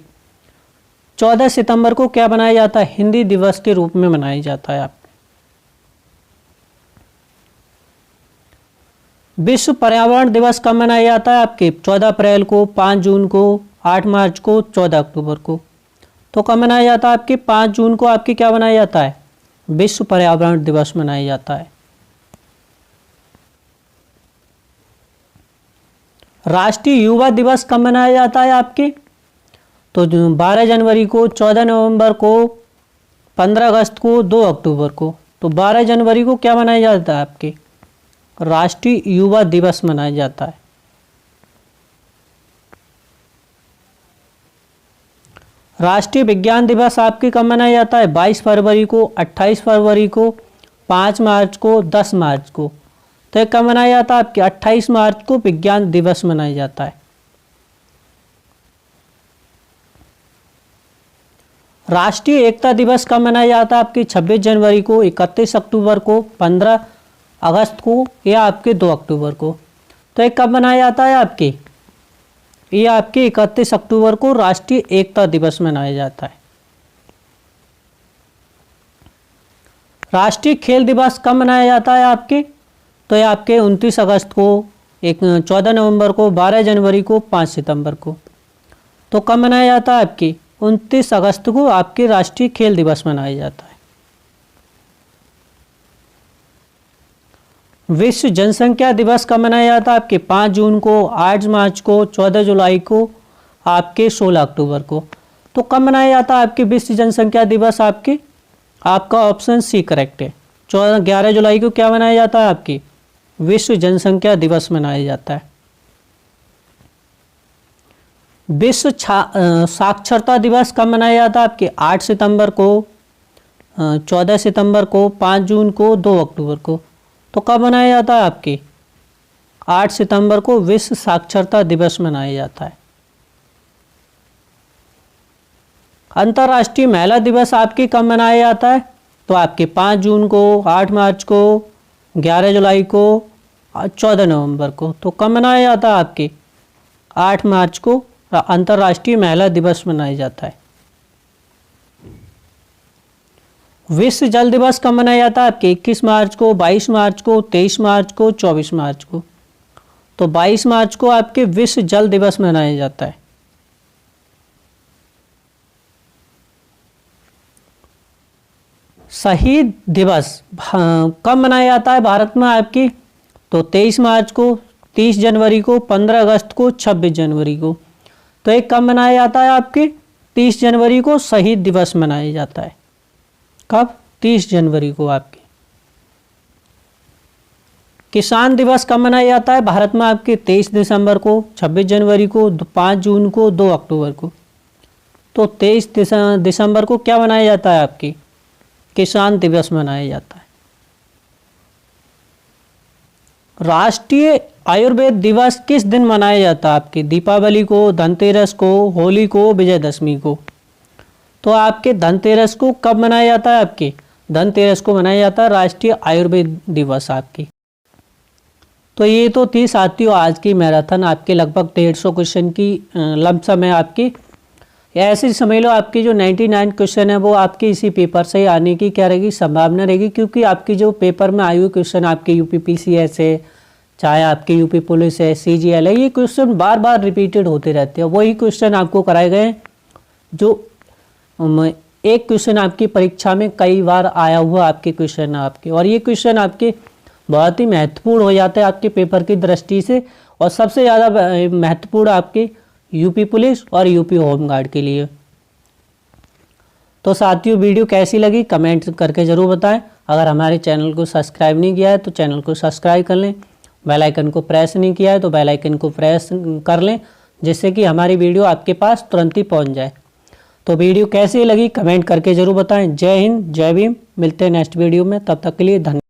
S1: 14 सितंबर को क्या मनाया जाता है? हिंदी दिवस के रूप में मनाया जाता है। आप विश्व पर्यावरण दिवस कब मनाया जाता है आपके? 14 अप्रैल को, 5 जून को, 8 मार्च को, 14 अक्टूबर को। तो कब मनाया जाता है आपके? 5 जून को आपके क्या मनाया जाता है? विश्व पर्यावरण दिवस मनाया जाता है। राष्ट्रीय युवा दिवस कब मनाया जाता है आपके? तो 12 जनवरी को, 14 नवंबर को, 15 अगस्त को, 2 अक्टूबर को। तो 12 जनवरी को क्या मनाया जाता है आपके? राष्ट्रीय युवा दिवस मनाया जाता है। राष्ट्रीय विज्ञान दिवस आपके कब मनाया जाता है? 22 फरवरी को, 28 फरवरी को, 5 मार्च को, 10 मार्च को। तो कब मनाया जाता है आपके? 28 मार्च को विज्ञान दिवस मनाया जाता है। राष्ट्रीय एकता दिवस कब मनाया जाता है आपके? 26 जनवरी को, 31 अक्टूबर को, 15 अगस्त को, या आपके 2 अक्टूबर को। तो ये कब मनाया जाता है आपके? ये आपके 31 अक्टूबर को राष्ट्रीय एकता दिवस मनाया जाता है। राष्ट्रीय खेल दिवस कब मनाया जाता है आपके? तो ये आपके 29 अगस्त को, 14 नवंबर को, 12 जनवरी को, 5 सितंबर को। तो कब मनाया जाता है आपकी? 29 अगस्त को आपके राष्ट्रीय खेल दिवस मनाया जाता है। विश्व जनसंख्या दिवस कब मनाया जाता है आपके? 5 जून को, 8 मार्च को, 14 जुलाई को, आपके 16 अक्टूबर को। तो कब मनाया जाता है आपके विश्व जनसंख्या दिवस आपके? आपका ऑप्शन सी करेक्ट है। 11 जुलाई को क्या मनाया जाता है आपकी? विश्व जनसंख्या दिवस मनाया जाता है। विश्व साक्षरता दिवस कब मनाया जाता है आपके? 8 सितंबर को, 14 सितंबर को, 5 जून को, 2 अक्टूबर को। तो कब मनाया जाता है आपके? 8 सितंबर को विश्व साक्षरता दिवस मनाया जाता है। अंतर्राष्ट्रीय महिला दिवस आपके कब मनाया जाता है? तो आपके 5 जून को, 8 मार्च को, 11 जुलाई को, 14 नवंबर को। तो कब मनाया जाता है आपके? 8 मार्च को अंतर्राष्ट्रीय महिला दिवस मनाया जाता है। विश्व जल दिवस कब मनाया जाता है आपके? 21 मार्च को, 22 मार्च को, 23 मार्च को, 24 मार्च को। तो 22 मार्च को आपके विश्व जल दिवस मनाया जाता है। शहीद दिवस कब मनाया जाता है भारत में आपकी? तो 23 मार्च को, 30 जनवरी को, 15 अगस्त को, 26 जनवरी को। तो एक कब मनाया जाता है आपके? 30 जनवरी को शहीद दिवस मनाया जाता है। कब? 30 जनवरी को आपके। किसान दिवस कब मनाया जाता है भारत में आपके? 23 दिसंबर को, 26 जनवरी को, 5 जून को, 2 अक्टूबर को। तो 23 दिसंबर को क्या मनाया जाता है आपकी? किसान दिवस मनाया जाता है। राष्ट्रीय आयुर्वेद दिवस किस दिन मनाया जाता है आपके? दीपावली को, धनतेरस को, होली को, विजयदशमी को। तो आपके धनतेरस को कब मनाया जाता है आपके? धनतेरस को मनाया जाता है राष्ट्रीय आयुर्वेद दिवस आपकी। तो ये तो थी साथियों आज की मैराथन, आपके लगभग 150 क्वेश्चन की लमसम है आपकी। ऐसे समझ लो आपकी जो 99 क्वेश्चन है वो आपके इसी पेपर से आने की क्या रहेगी? संभावना रहेगी, क्योंकि आपकी जो पेपर में आए हुए क्वेश्चन आपके यूपी पीसीएस है, चाहे आपके यूपी पुलिस है, सीजीएल है, ये क्वेश्चन बार बार रिपीटेड होते रहते हैं। वही क्वेश्चन आपको कराए गए जो एक क्वेश्चन आपकी परीक्षा में कई बार आया हुआ आपके क्वेश्चन है आपके, और ये क्वेश्चन आपके बहुत ही महत्वपूर्ण हो जाते हैं आपके पेपर की दृष्टि से, और सबसे ज़्यादा महत्वपूर्ण आपके यूपी पुलिस और यूपी होमगार्ड के लिए। तो साथियों वीडियो कैसी लगी कमेंट करके ज़रूर बताएं। अगर हमारे चैनल को सब्सक्राइब नहीं किया है तो चैनल को सब्सक्राइब कर लें, बेल आइकन को प्रेस नहीं किया है तो बेल आइकन को प्रेस कर लें, जिससे कि हमारी वीडियो आपके पास तुरंत ही पहुंच जाए। तो वीडियो कैसी लगी कमेंट करके ज़रूर बताएं। जय हिंद, जय भीम। मिलते हैं नेक्स्ट वीडियो में, तब तक के लिए धन्यवाद।